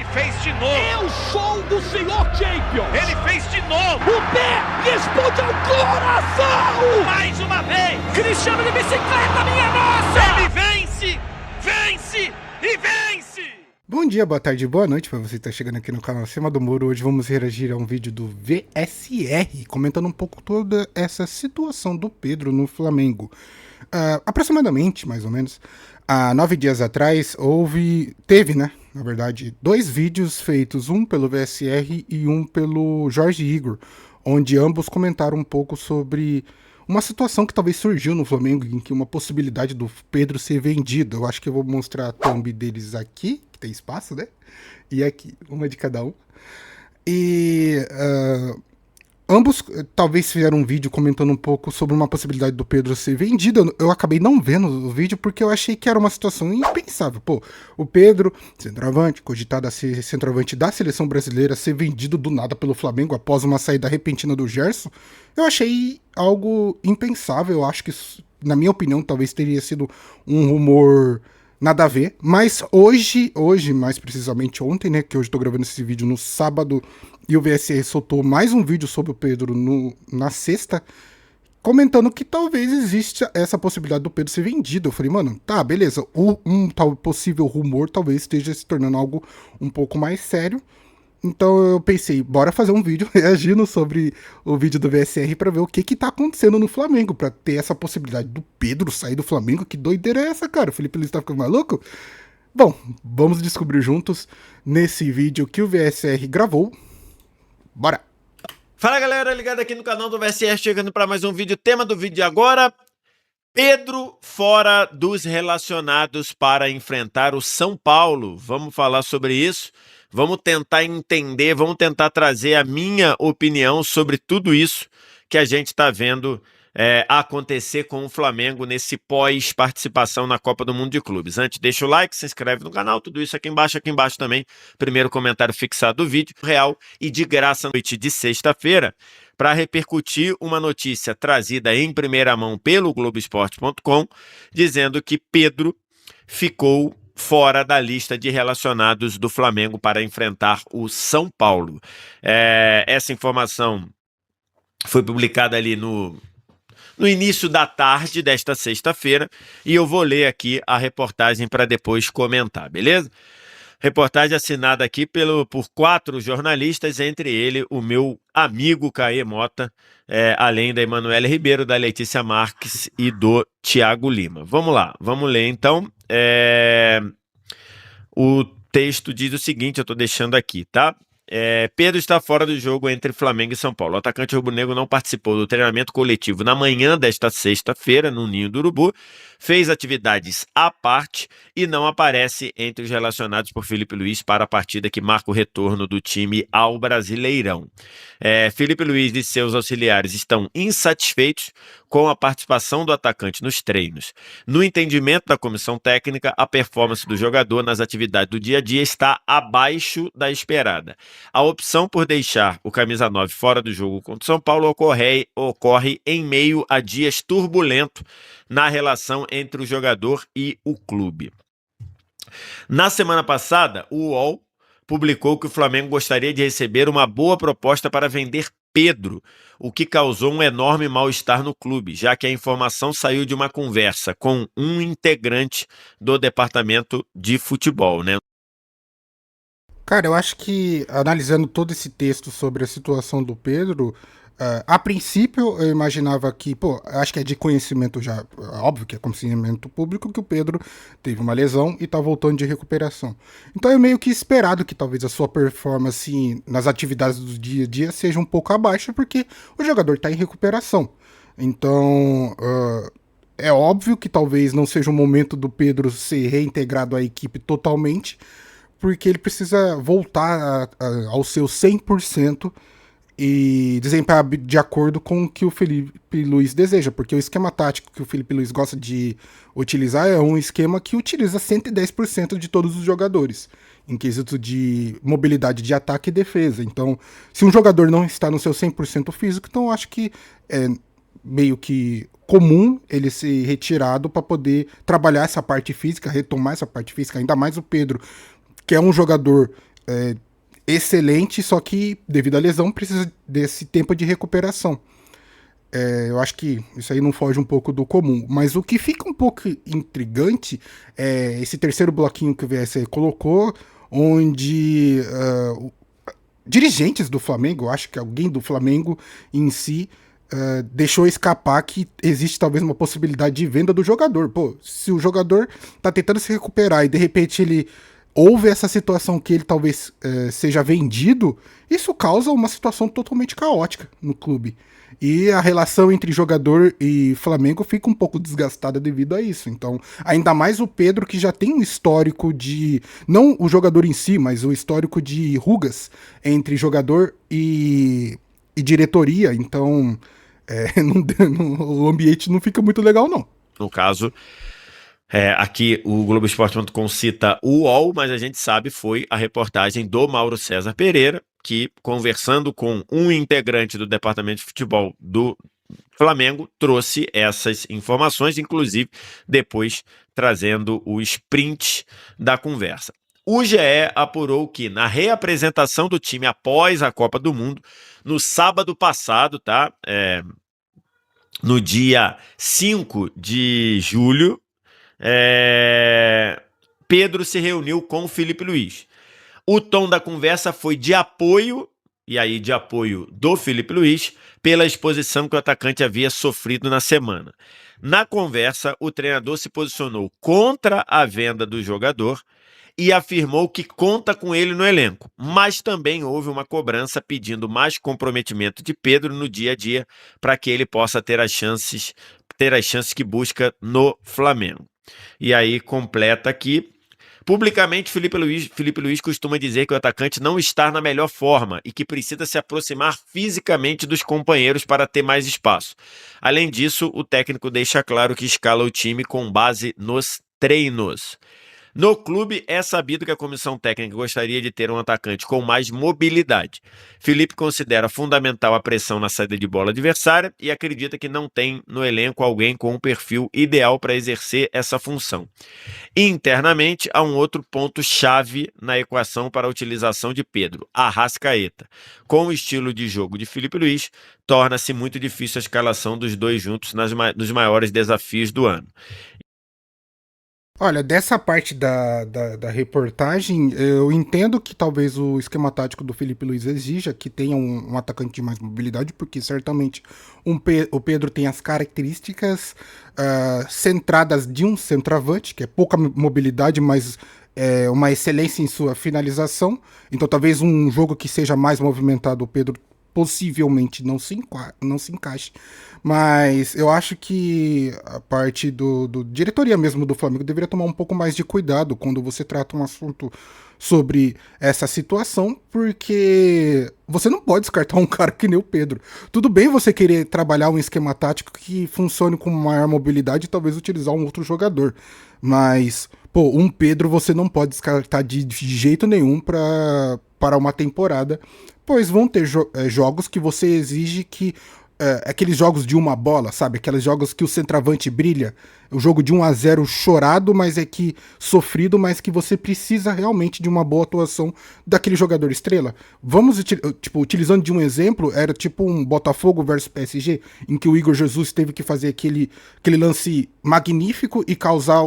Ele fez de novo. Eu sou do senhor Champions. Ele fez de novo. O pé responde ao coração. Mais uma vez. Cristiano de bicicleta, minha nossa. Ele vence, vence e vence. Bom dia, boa tarde, boa noite para você que está chegando aqui no canal Acima do Muro. Hoje vamos reagir a um vídeo do VSR, comentando um pouco toda essa situação do Pedro no Flamengo. Aproximadamente, mais ou menos, há 9 dias atrás, teve, né, na verdade, 2 vídeos feitos, um pelo VSR e um pelo Jorge Igor, onde ambos comentaram um pouco sobre uma situação que talvez surgiu no Flamengo, em que uma possibilidade do Pedro ser vendido. Eu acho que eu vou mostrar a thumb deles aqui, que tem espaço, né? E aqui, uma de cada um. E ambos talvez fizeram um vídeo comentando um pouco sobre uma possibilidade do Pedro ser vendido. Eu acabei não vendo o vídeo porque eu achei que era uma situação impensável. Pô, o Pedro, centroavante, cogitado a ser centroavante da seleção brasileira, ser vendido do nada pelo Flamengo após uma saída repentina do Gerson, eu achei algo impensável. Eu acho que, na minha opinião, talvez teria sido um rumor nada a ver, mas hoje, mais precisamente ontem, né, que hoje eu tô gravando esse vídeo no sábado, e o VSR soltou mais um vídeo sobre o Pedro na sexta, comentando que talvez exista essa possibilidade do Pedro ser vendido. Eu falei, mano, tá, beleza, um tal possível rumor talvez esteja se tornando algo um pouco mais sério. Então eu pensei, bora fazer um vídeo reagindo sobre o vídeo do VSR pra ver o que tá acontecendo no Flamengo, pra ter essa possibilidade do Pedro sair do Flamengo. Que doideira é essa, cara? O Felipe Luiz tá ficando maluco? Bom, vamos descobrir juntos nesse vídeo que o VSR gravou. Bora! Fala galera, ligado aqui no canal do VSR, chegando para mais um vídeo. Tema do vídeo agora: Pedro fora dos relacionados para enfrentar o São Paulo. Vamos falar sobre isso. Vamos tentar entender, vamos tentar trazer a minha opinião sobre tudo isso que a gente está vendo acontecer com o Flamengo nesse pós-participação na Copa do Mundo de Clubes. Antes, deixa o like, se inscreve no canal, tudo isso aqui embaixo também. Primeiro comentário fixado do vídeo, real e de graça, noite de sexta-feira, para repercutir uma notícia trazida em primeira mão pelo Globoesporte.com, dizendo que Pedro ficou fora da lista de relacionados do Flamengo para enfrentar o São Paulo. Essa informação foi publicada ali no início da tarde desta sexta-feira, e eu vou ler aqui a reportagem para depois comentar, beleza? Reportagem assinada aqui por 4 jornalistas, entre ele o meu amigo Caê Mota, além da Emanuele Ribeiro, da Letícia Marques e do Thiago Lima. Vamos lá, vamos ler então. O texto diz o seguinte, eu estou deixando aqui, tá? Pedro está fora do jogo entre Flamengo e São Paulo. O atacante rubro-negro não participou do treinamento coletivo na manhã desta sexta-feira, no Ninho do Urubu, fez atividades à parte e não aparece entre os relacionados por Felipe Luiz para a partida que marca o retorno do time ao Brasileirão. Felipe Luiz e seus auxiliares estão insatisfeitos com a participação do atacante nos treinos. No entendimento da comissão técnica, a performance do jogador nas atividades do dia a dia está abaixo da esperada. A opção por deixar o camisa 9 fora do jogo contra o São Paulo ocorre em meio a dias turbulentos na relação entre o jogador e o clube. Na semana passada, o UOL publicou que o Flamengo gostaria de receber uma boa proposta para vender Pedro, o que causou um enorme mal-estar no clube, já que a informação saiu de uma conversa com um integrante do departamento de futebol, né? Cara, eu acho que, analisando todo esse texto sobre a situação do Pedro, a princípio eu imaginava que, acho que é de conhecimento já, óbvio que é conhecimento público, que o Pedro teve uma lesão e tá voltando de recuperação. Então é meio que esperado que talvez a sua performance nas atividades do dia a dia seja um pouco abaixo, porque o jogador tá em recuperação. Então, é óbvio que talvez não seja o momento do Pedro ser reintegrado à equipe totalmente, porque ele precisa voltar ao seu 100% e desempenhar de acordo com o que o Felipe Luiz deseja, porque o esquema tático que o Felipe Luiz gosta de utilizar é um esquema que utiliza 110% de todos os jogadores, em quesito de mobilidade de ataque e defesa. Então, se um jogador não está no seu 100% físico, então eu acho que é meio que comum ele ser retirado para poder trabalhar essa parte física, retomar essa parte física, ainda mais o Pedro, que é um jogador excelente, só que devido à lesão precisa desse tempo de recuperação. Eu acho que isso aí não foge um pouco do comum. Mas o que fica um pouco intrigante é esse terceiro bloquinho que o VSE colocou, onde dirigentes do Flamengo, eu acho que alguém do Flamengo em si, deixou escapar que existe talvez uma possibilidade de venda do jogador. Pô, se o jogador tá tentando se recuperar e de repente ele houve essa situação que ele talvez seja vendido, isso causa uma situação totalmente caótica no clube. E a relação entre jogador e Flamengo fica um pouco desgastada devido a isso. Então, ainda mais o Pedro, que já tem um histórico de... Não o jogador em si, mas o histórico de rugas entre jogador e diretoria. Então, o ambiente não fica muito legal, não. No caso... aqui o Globoesporte.com cita o UOL, mas a gente sabe foi a reportagem do Mauro César Pereira, que, conversando com um integrante do departamento de futebol do Flamengo, trouxe essas informações, inclusive depois trazendo o sprint da conversa. O GE apurou que na reapresentação do time após a Copa do Mundo, no sábado passado, tá? No dia 5 de julho, Pedro se reuniu com o Felipe Luiz. O tom da conversa foi de apoio, e aí de apoio do Felipe Luiz, pela exposição que o atacante havia sofrido na semana. Na conversa, o treinador se posicionou contra a venda do jogador e afirmou que conta com ele no elenco, mas também houve uma cobrança pedindo mais comprometimento de Pedro no dia a dia para que ele possa ter as chances que busca no Flamengo. E aí completa aqui: publicamente, Felipe Luiz costuma dizer que o atacante não está na melhor forma e que precisa se aproximar fisicamente dos companheiros para ter mais espaço. Além disso, o técnico deixa claro que escala o time com base nos treinos. No clube, é sabido que a comissão técnica gostaria de ter um atacante com mais mobilidade. Felipe considera fundamental a pressão na saída de bola adversária e acredita que não tem no elenco alguém com um perfil ideal para exercer essa função. Internamente, há um outro ponto-chave na equação para a utilização de Pedro: Arrascaeta. Com o estilo de jogo de Felipe Luiz, torna-se muito difícil a escalação dos dois juntos nos maiores desafios do ano. Olha, dessa parte da reportagem, eu entendo que talvez o esquema tático do Felipe Luiz exija que tenha um atacante de mais mobilidade, porque certamente o Pedro tem as características centradas de um centroavante, que é pouca mobilidade, mas uma excelência em sua finalização. Então talvez um jogo que seja mais movimentado, o Pedro possivelmente não se encaixe. Mas eu acho que a parte do diretoria mesmo do Flamengo deveria tomar um pouco mais de cuidado quando você trata um assunto sobre essa situação, porque você não pode descartar um cara que nem o Pedro. Tudo bem você querer trabalhar um esquema tático que funcione com maior mobilidade e talvez utilizar um outro jogador, mas, pô, um Pedro você não pode descartar de jeito nenhum para uma temporada, pois vão ter jogos que você exige que aqueles jogos de uma bola, sabe? Aqueles jogos que o centroavante brilha. O jogo de 1-0 chorado, mas é que sofrido, mas que você precisa realmente de uma boa atuação daquele jogador estrela. Vamos, utilizando de um exemplo, era tipo um Botafogo versus PSG, em que o Igor Jesus teve que fazer aquele lance magnífico e causar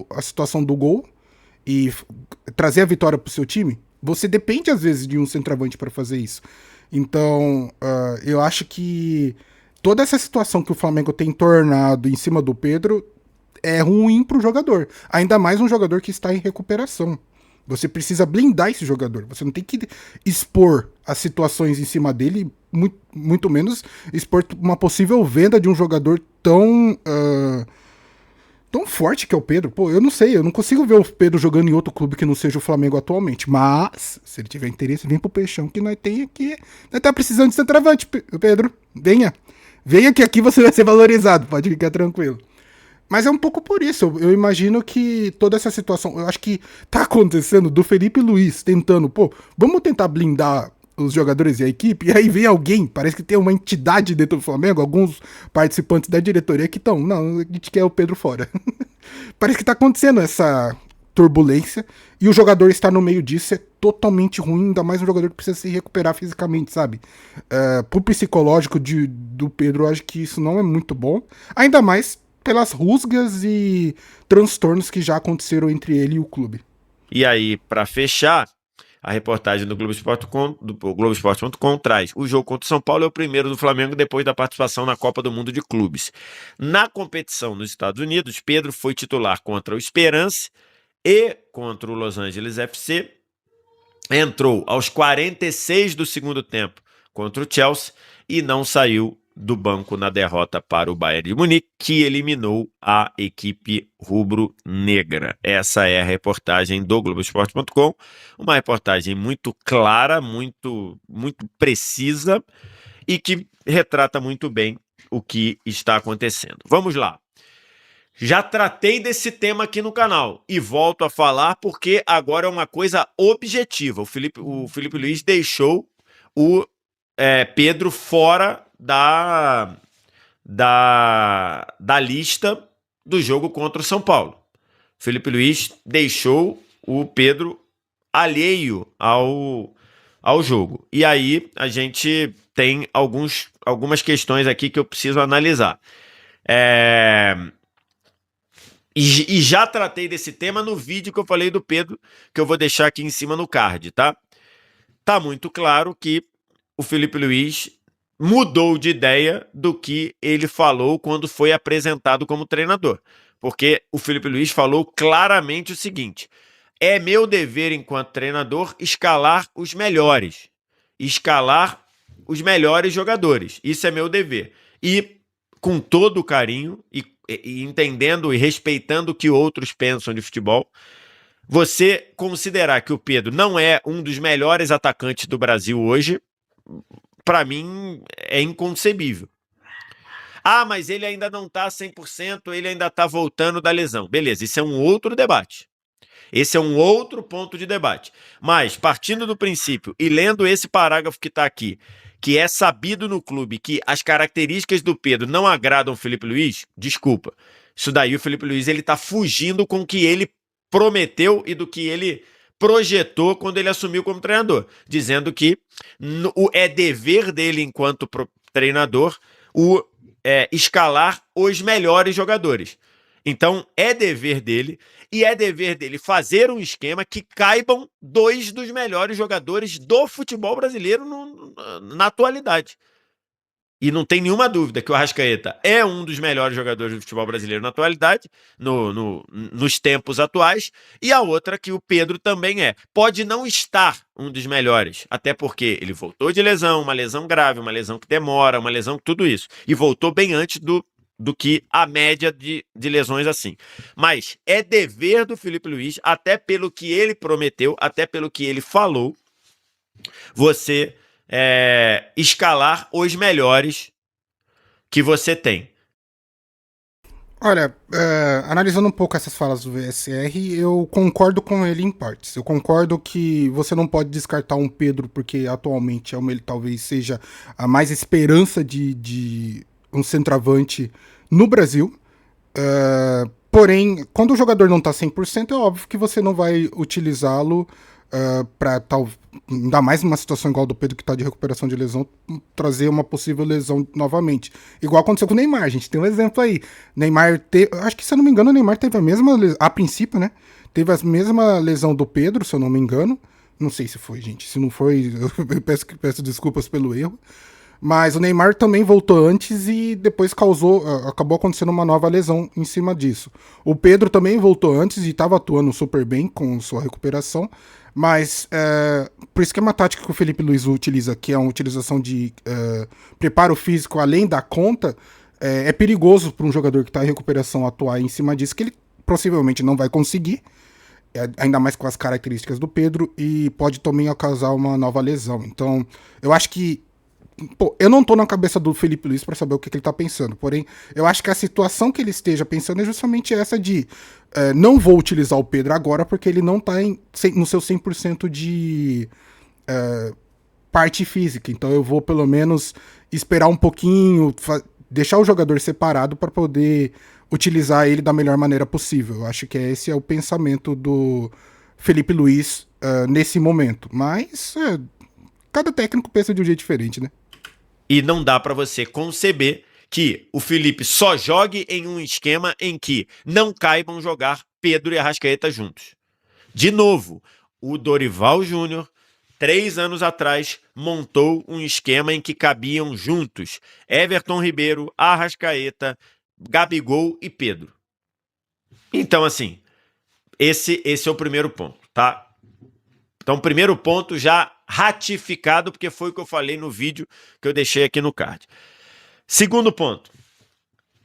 a situação do gol e trazer a vitória pro seu time. Você depende, às vezes, de um centroavante para fazer isso. Então, eu acho que toda essa situação que o Flamengo tem tornado em cima do Pedro é ruim pro jogador. Ainda mais um jogador que está em recuperação. Você precisa blindar esse jogador. Você não tem que expor as situações em cima dele, muito menos expor uma possível venda de um jogador tão forte que é o Pedro. Pô, eu não sei, eu não consigo ver o Pedro jogando em outro clube que não seja o Flamengo atualmente. Mas, se ele tiver interesse, vem pro Peixão que nós tem aqui. Nós tá precisando de centroavante, Pedro. Venha. Venha que aqui você vai ser valorizado, pode ficar tranquilo. Mas é um pouco por isso, eu imagino que toda essa situação, eu acho que tá acontecendo do Felipe Luiz tentando, pô, vamos tentar blindar os jogadores e a equipe, e aí vem alguém, parece que tem uma entidade dentro do Flamengo, alguns participantes da diretoria que estão, não, a gente quer o Pedro fora. Parece que tá acontecendo essa turbulência, e o jogador estar no meio disso é totalmente ruim, ainda mais um jogador que precisa se recuperar fisicamente, sabe? Pro psicológico do Pedro, eu acho que isso não é muito bom, ainda mais pelas rusgas e transtornos que já aconteceram entre ele e o clube. E aí, para fechar, a reportagem do Globoesporte.com traz: o jogo contra o São Paulo é o primeiro do Flamengo depois da participação na Copa do Mundo de Clubes. Na competição nos Estados Unidos, Pedro foi titular contra o Esperance e contra o Los Angeles FC. Entrou aos 46 do segundo tempo contra o Chelsea e não saiu do banco na derrota para o Bayern de Munique, que eliminou a equipe rubro-negra. Essa é a reportagem do Globoesporte.com, uma reportagem muito clara, muito precisa e que retrata muito bem o que está acontecendo. Vamos lá. Já tratei desse tema aqui no canal e volto a falar porque agora é uma coisa objetiva. O Felipe Luiz deixou o Pedro fora da lista do jogo contra o São Paulo. Felipe Luiz deixou o Pedro alheio ao jogo. E aí a gente tem algumas questões aqui que eu preciso analisar. E já tratei desse tema no vídeo que eu falei do Pedro, que eu vou deixar aqui em cima no card, tá? Tá muito claro que o Felipe Luiz mudou de ideia do que ele falou quando foi apresentado como treinador. Porque o Felipe Luiz falou claramente o seguinte: é meu dever enquanto treinador escalar os melhores. Escalar os melhores jogadores. Isso é meu dever. E com todo o carinho e entendendo e respeitando o que outros pensam de futebol, você considerar que o Pedro não é um dos melhores atacantes do Brasil hoje, para mim é inconcebível. Ah, mas ele ainda não tá 100%, ele ainda tá voltando da lesão. Beleza, isso é um outro debate. Esse é um outro ponto de debate. Mas, partindo do princípio e lendo esse parágrafo que está aqui, que é sabido no clube que as características do Pedro não agradam o Felipe Luiz, desculpa. Isso daí o Felipe Luiz ele tá fugindo com o que ele prometeu e do que ele projetou quando ele assumiu como treinador, dizendo que é dever dele enquanto treinador escalar os melhores jogadores. Então é dever dele, e é dever dele fazer um esquema que caibam dois dos melhores jogadores do futebol brasileiro na atualidade. E não tem nenhuma dúvida que o Arrascaeta é um dos melhores jogadores do futebol brasileiro na atualidade, nos tempos atuais, e a outra que o Pedro também é. Pode não estar um dos melhores, até porque ele voltou de lesão, uma lesão grave, uma lesão que demora, uma lesão tudo isso, e voltou bem antes do que a média de lesões assim. Mas é dever do Felipe Luiz, até pelo que ele prometeu, até pelo que ele falou, você escalar os melhores que você tem. Olha, analisando um pouco essas falas do VSR, eu concordo com ele em partes. Eu concordo que você não pode descartar um Pedro, porque atualmente ele talvez seja a mais esperança de um centroavante no Brasil. Porém, quando o jogador não tá 100%, é óbvio que você não vai utilizá-lo para ainda mais numa situação igual do Pedro, que tá de recuperação de lesão, trazer uma possível lesão novamente. Igual aconteceu com o Neymar, a gente tem um exemplo aí. Neymar acho que, se eu não me engano, o Neymar teve a mesma a princípio, né? Teve a mesma lesão do Pedro, se eu não me engano. Não sei se foi, gente. Se não foi, eu peço desculpas pelo erro. Mas o Neymar também voltou antes e depois acabou acontecendo uma nova lesão em cima disso. O Pedro também voltou antes e estava atuando super bem com sua recuperação, mas por esquema tático que o Felipe Luiz utiliza, que é uma utilização de preparo físico além da conta, é perigoso para um jogador que está em recuperação atuar em cima disso, que ele possivelmente não vai conseguir, ainda mais com as características do Pedro, e pode também causar uma nova lesão. Então, eu acho que eu não tô na cabeça do Felipe Luiz para saber o que ele tá pensando, porém, eu acho que a situação que ele esteja pensando é justamente essa de não vou utilizar o Pedro agora porque ele não tá no seu 100% de parte física, então eu vou pelo menos esperar um pouquinho, deixar o jogador separado para poder utilizar ele da melhor maneira possível. Eu acho que esse é o pensamento do Felipe Luiz nesse momento. Mas cada técnico pensa de um jeito diferente, né? E não dá para você conceber que o Felipe só jogue em um esquema em que não caibam jogar Pedro e Arrascaeta juntos. De novo, o Dorival Júnior, 3 anos atrás, montou um esquema em que cabiam juntos Everton Ribeiro, Arrascaeta, Gabigol e Pedro. Então, assim, esse é o primeiro ponto, tá? Então, primeiro ponto já ratificado, porque foi o que eu falei no vídeo que eu deixei aqui no card. Segundo ponto,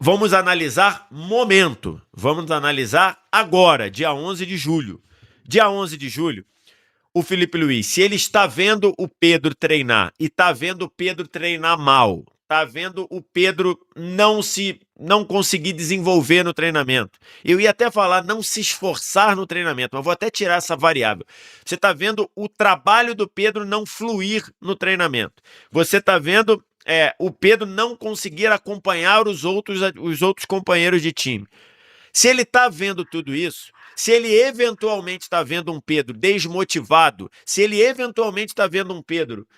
vamos analisar momento. Vamos analisar agora, dia 11 de julho. Dia 11 de julho, o Felipe Luiz, se ele está vendo o Pedro treinar e está vendo o Pedro treinar mal, está vendo o Pedro não conseguir desenvolver no treinamento. Eu ia até falar não se esforçar no treinamento, mas vou até tirar essa variável. Você está vendo o trabalho do Pedro não fluir no treinamento. Você está vendo o Pedro não conseguir acompanhar os outros companheiros de time. Se ele está vendo tudo isso, se ele eventualmente está vendo um Pedro desmotivado, se ele eventualmente está vendo um Pedro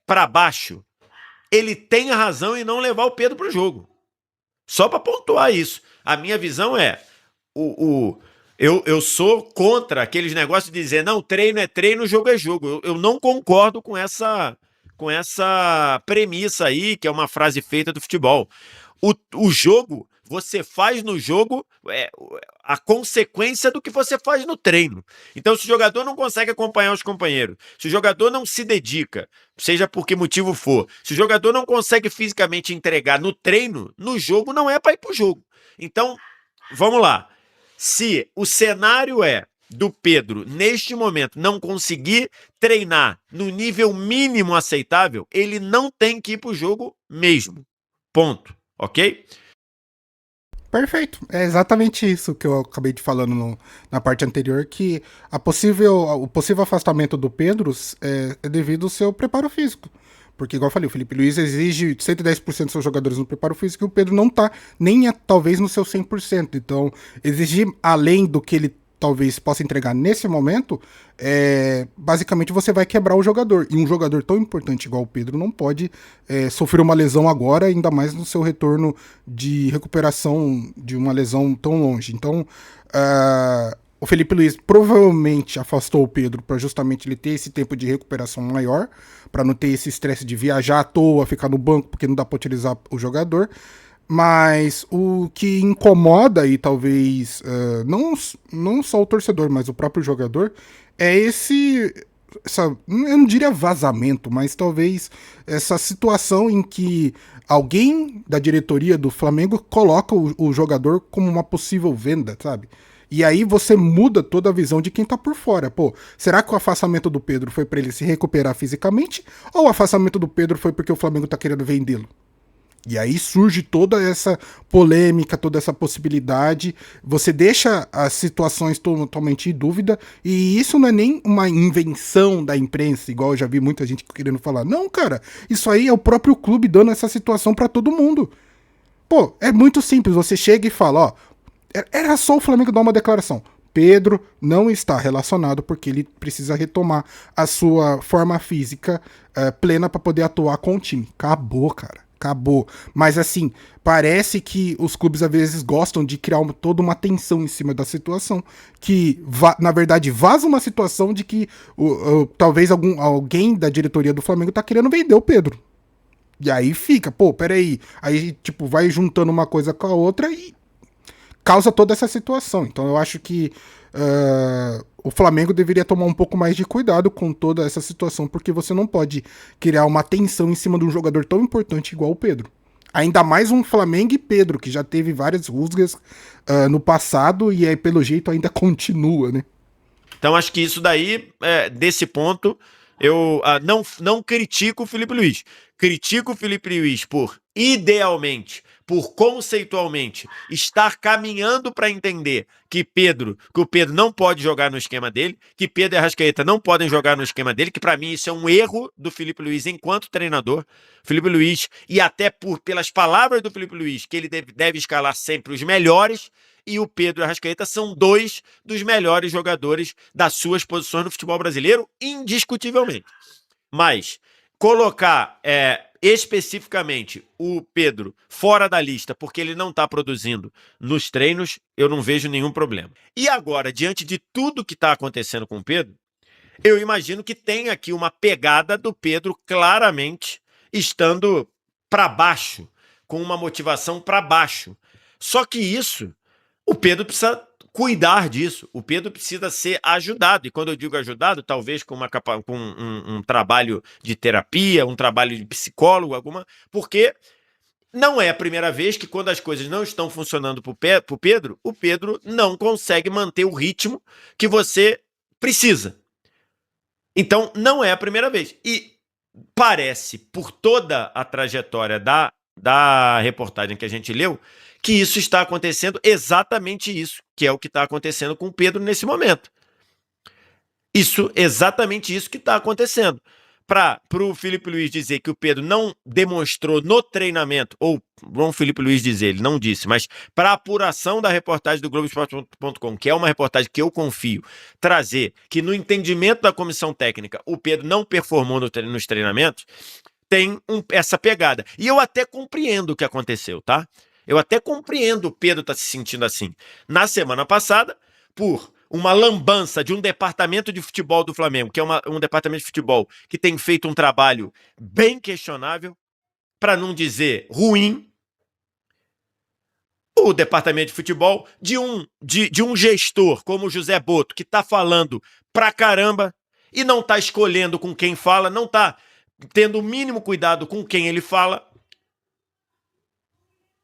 para baixo, ele tem a razão em não levar o Pedro para o jogo. Só para pontuar isso. A minha visão eu sou contra aqueles negócios de dizer não, treino é treino, jogo é jogo. Eu não concordo com essa premissa aí, que é uma frase feita do futebol. O jogo, você faz no jogo a consequência do que você faz no treino. Então, se o jogador não consegue acompanhar os companheiros, se o jogador não se dedica, seja por que motivo for, se o jogador não consegue fisicamente entregar no treino, no jogo não é para ir para o jogo. Então, vamos lá. Se o cenário do Pedro, neste momento, não conseguir treinar no nível mínimo aceitável, ele não tem que ir para o jogo mesmo. Ponto. Ok? Perfeito. É exatamente isso que eu acabei de falando na parte anterior, que o possível afastamento do Pedro é devido ao seu preparo físico. Porque, igual eu falei, o Felipe Luiz exige 110% dos seus jogadores no preparo físico e o Pedro não tá nem talvez no seu 100%. Então, exigir além do que ele talvez possa entregar nesse momento, basicamente você vai quebrar o jogador. E um jogador tão importante igual o Pedro não pode sofrer uma lesão agora, ainda mais no seu retorno de recuperação de uma lesão tão longe. Então, o Felipe Luiz provavelmente afastou o Pedro para justamente ele ter esse tempo de recuperação maior, para não ter esse estresse de viajar à toa, ficar no banco porque não dá para utilizar o jogador. Mas o que incomoda e talvez não só o torcedor, mas o próprio jogador, é eu não diria vazamento, mas talvez essa situação em que alguém da diretoria do Flamengo coloca o jogador como uma possível venda, sabe? E aí você muda toda a visão de quem tá por fora. Pô, será que o afastamento do Pedro foi para ele se recuperar fisicamente? Ou o afastamento do Pedro foi porque o Flamengo tá querendo vendê-lo? E aí surge toda essa polêmica, toda essa possibilidade, você deixa as situações totalmente em dúvida, e isso não é nem uma invenção da imprensa, igual eu já vi muita gente querendo falar. Não, cara, isso aí é o próprio clube dando essa situação pra todo mundo. Pô, é muito simples, você chega e fala, ó, era só o Flamengo dar uma declaração. Pedro não está relacionado porque ele precisa retomar a sua forma física plena pra poder atuar com o time. Acabou, cara. Acabou. Mas assim, parece que os clubes às vezes gostam de criar toda uma tensão em cima da situação, que na verdade vaza uma situação de que talvez alguém da diretoria do Flamengo tá querendo vender o Pedro. E aí fica, pô, peraí. Aí tipo, vai juntando uma coisa com a outra e causa toda essa situação. Então eu acho que o Flamengo deveria tomar um pouco mais de cuidado com toda essa situação, porque você não pode criar uma tensão em cima de um jogador tão importante igual o Pedro. Ainda mais um Flamengo e Pedro, que já teve várias rusgas no passado e aí, pelo jeito, ainda continua, né? Então acho que isso daí, desse ponto, eu não critico o Felipe Luiz. Critico o Felipe Luiz por, idealmente, por conceitualmente estar caminhando para entender que o Pedro não pode jogar no esquema dele, que Pedro e Arrascaeta não podem jogar no esquema dele, que para mim isso é um erro do Felipe Luiz enquanto treinador. Felipe Luiz, e até pelas palavras do Felipe Luiz, que ele deve escalar sempre os melhores, e o Pedro e o Arrascaeta são dois dos melhores jogadores das suas posições no futebol brasileiro, indiscutivelmente. Mas colocar especificamente o Pedro fora da lista porque ele não está produzindo nos treinos, eu não vejo nenhum problema. E agora, diante de tudo que está acontecendo com o Pedro, eu imagino que tem aqui uma pegada do Pedro claramente estando para baixo, com uma motivação para baixo. Só que isso, o Pedro precisa cuidar disso. O Pedro precisa ser ajudado. E quando eu digo ajudado, talvez com um trabalho de terapia, um trabalho de psicólogo, porque não é a primeira vez que quando as coisas não estão funcionando para o Pedro, o Pedro não consegue manter o ritmo que você precisa. Então, não é a primeira vez. E parece, por toda a trajetória da reportagem que a gente leu, que isso está acontecendo, exatamente isso, que é o que está acontecendo com o Pedro nesse momento. Exatamente isso que está acontecendo. Para o Felipe Luiz dizer que o Pedro não demonstrou no treinamento, ou o Felipe Luiz dizer, ele não disse, mas para a apuração da reportagem do Globoesporte.com, que é uma reportagem que eu confio, trazer que no entendimento da comissão técnica o Pedro não performou nos treinamentos, tem essa pegada. E eu até compreendo o que aconteceu, tá? Eu até compreendo o Pedro estar se sentindo assim. Na semana passada, por uma lambança de um departamento de futebol do Flamengo, que é um departamento de futebol que tem feito um trabalho bem questionável, para não dizer ruim, o departamento de futebol de um gestor como o José Boto, que está falando pra caramba e não está escolhendo com quem fala, não está tendo o mínimo cuidado com quem ele fala,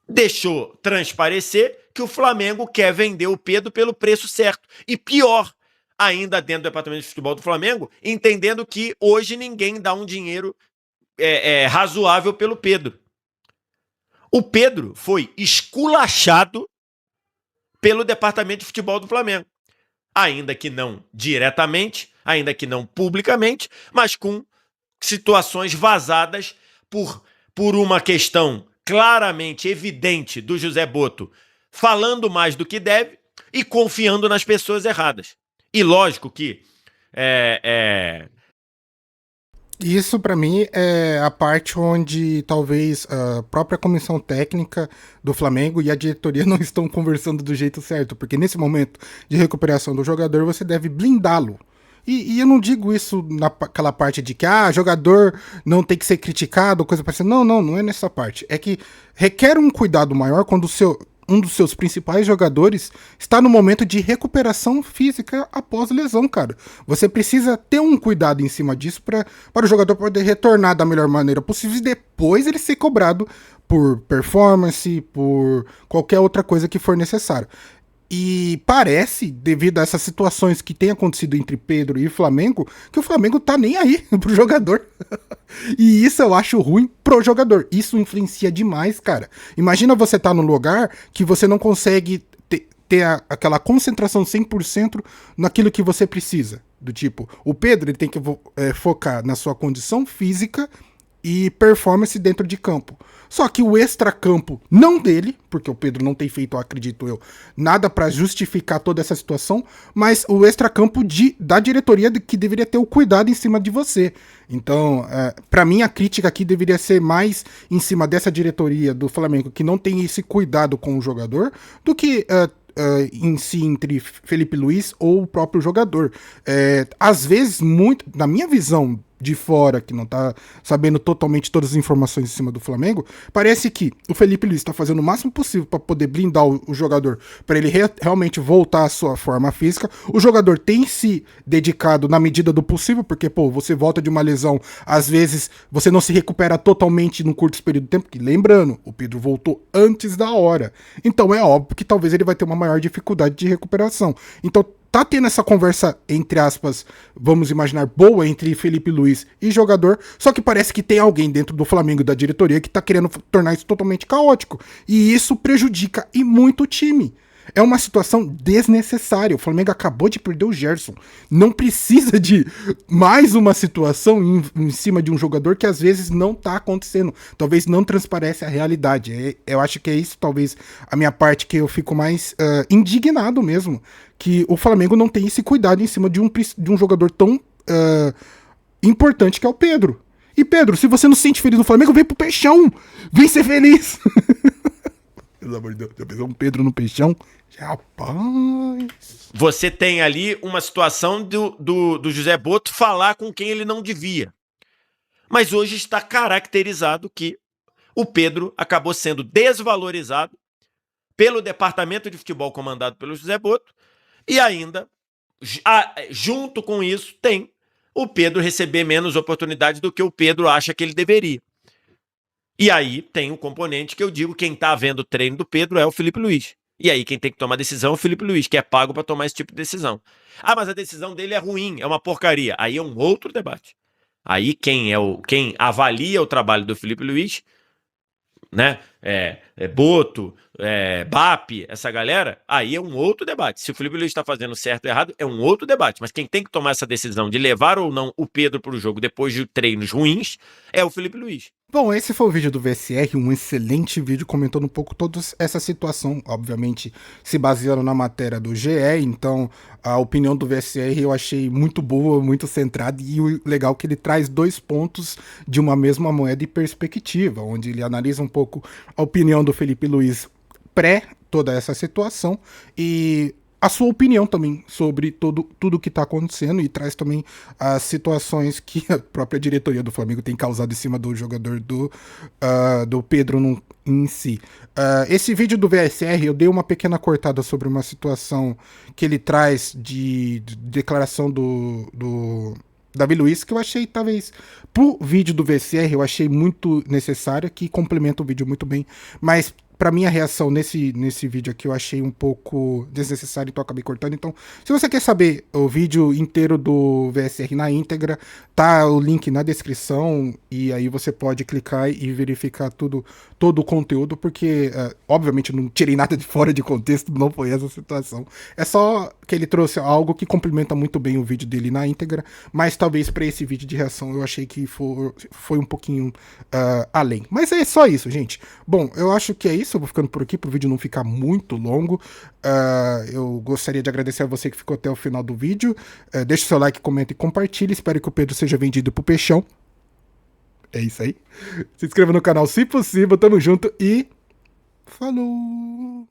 deixou transparecer que o Flamengo quer vender o Pedro pelo preço certo. E pior, ainda dentro do departamento de futebol do Flamengo, entendendo que hoje ninguém dá um dinheiro razoável pelo Pedro. O Pedro foi esculachado pelo departamento de futebol do Flamengo. Ainda que não diretamente, ainda que não publicamente, mas com situações vazadas por uma questão claramente evidente do José Boto falando mais do que deve e confiando nas pessoas erradas. E lógico que Isso, pra mim, é a parte onde talvez a própria comissão técnica do Flamengo e a diretoria não estão conversando do jeito certo, porque nesse momento de recuperação do jogador, você deve blindá-lo. E eu não digo isso naquela parte de que jogador não tem que ser criticado, coisa parecida. Não é nessa parte. É que requer um cuidado maior quando um dos seus principais jogadores está no momento de recuperação física após lesão, cara. Você precisa ter um cuidado em cima disso para o jogador poder retornar da melhor maneira possível e depois ele ser cobrado por performance, por qualquer outra coisa que for necessário. E parece, devido a essas situações que tem acontecido entre Pedro e Flamengo, que o Flamengo tá nem aí pro jogador. E isso eu acho ruim pro jogador. Isso influencia demais, cara. Imagina você tá num lugar que você não consegue ter aquela concentração 100% naquilo que você precisa. Do tipo, o Pedro ele tem que focar na sua condição física e performance dentro de campo. Só que o extracampo, não dele, porque o Pedro não tem feito, acredito eu, nada para justificar toda essa situação, mas o extracampo da diretoria que deveria ter o cuidado em cima de você. Então, para mim, a crítica aqui deveria ser mais em cima dessa diretoria do Flamengo, que não tem esse cuidado com o jogador, do que em si entre Felipe Luiz ou o próprio jogador. Às vezes, muito, na minha visão de fora, que não tá sabendo totalmente todas as informações em cima do Flamengo, parece que o Felipe Luiz tá fazendo o máximo possível para poder blindar o jogador, para ele realmente voltar à sua forma física. O jogador tem se dedicado na medida do possível, porque, você volta de uma lesão, às vezes você não se recupera totalmente num curto período de tempo, que lembrando, o Pedro voltou antes da hora. Então é óbvio que talvez ele vai ter uma maior dificuldade de recuperação. Então tá tendo essa conversa, entre aspas, vamos imaginar, boa entre Felipe Luiz e jogador, só que parece que tem alguém dentro do Flamengo, da diretoria, que tá querendo tornar isso totalmente caótico. E isso prejudica e muito o time. É uma situação desnecessária. O Flamengo acabou de perder o Gerson. Não precisa de mais uma situação em cima de um jogador que às vezes não tá acontecendo. Talvez não transparece a realidade. Eu acho que é isso, talvez, a minha parte que eu fico mais indignado mesmo. Que o Flamengo não tem esse cuidado em cima de um jogador tão importante que é o Pedro. E Pedro, se você não se sente feliz no Flamengo, vem pro Peixão. Vem ser feliz. Pelo amor de Deus, já pensou um Pedro no Peixão? Rapaz. Você tem ali uma situação do José Boto falar com quem ele não devia. Mas hoje está caracterizado que o Pedro acabou sendo desvalorizado pelo departamento de futebol comandado pelo José Boto e ainda, junto com isso, tem o Pedro receber menos oportunidades do que o Pedro acha que ele deveria. E aí tem um componente que eu digo, quem tá vendo o treino do Pedro é o Felipe Luiz. E aí quem tem que tomar decisão é o Felipe Luiz, que é pago para tomar esse tipo de decisão. Ah, mas a decisão dele é ruim, é uma porcaria. Aí é um outro debate. Aí quem avalia o trabalho do Felipe Luiz, né, Boto, BAP, essa galera, aí é um outro debate. Se o Felipe Luiz está fazendo certo ou errado, é um outro debate. Mas quem tem que tomar essa decisão de levar ou não o Pedro para o jogo depois de treinos ruins é o Felipe Luiz. Bom, esse foi o vídeo do VSR, um excelente vídeo comentando um pouco toda essa situação, obviamente se baseando na matéria do GE, então a opinião do VSR eu achei muito boa, muito centrada, e o legal é que ele traz dois pontos de uma mesma moeda e perspectiva, onde ele analisa um pouco a opinião do Felipe Luiz pré toda essa situação e a sua opinião também sobre tudo que está acontecendo, e traz também as situações que a própria diretoria do Flamengo tem causado em cima do jogador do Pedro em si. Esse vídeo do VSR eu dei uma pequena cortada sobre uma situação que ele traz de declaração do Davi Luiz, que eu achei, talvez, pro vídeo do VSR, eu achei muito necessária, que complementa o vídeo muito bem, mas pra minha reação nesse vídeo aqui eu achei um pouco desnecessário, então eu acabei cortando. Então, se você quer saber o vídeo inteiro do VSR na íntegra, tá o link na descrição, e aí você pode clicar e verificar todo o conteúdo, porque, obviamente, eu não tirei nada de fora de contexto, não foi essa situação. É só que ele trouxe algo que complementa muito bem o vídeo dele na íntegra, mas talvez para esse vídeo de reação eu achei que foi um pouquinho além. Mas é só isso, gente. Bom, eu acho que é isso. Eu vou ficando por aqui para o vídeo não ficar muito longo. Eu gostaria de agradecer a você que ficou até o final do vídeo. Deixa o seu like, comenta e compartilha. Espero que o Pedro seja vendido pro Peixão. É isso aí. Se inscreva no canal se possível. Tamo junto e falou!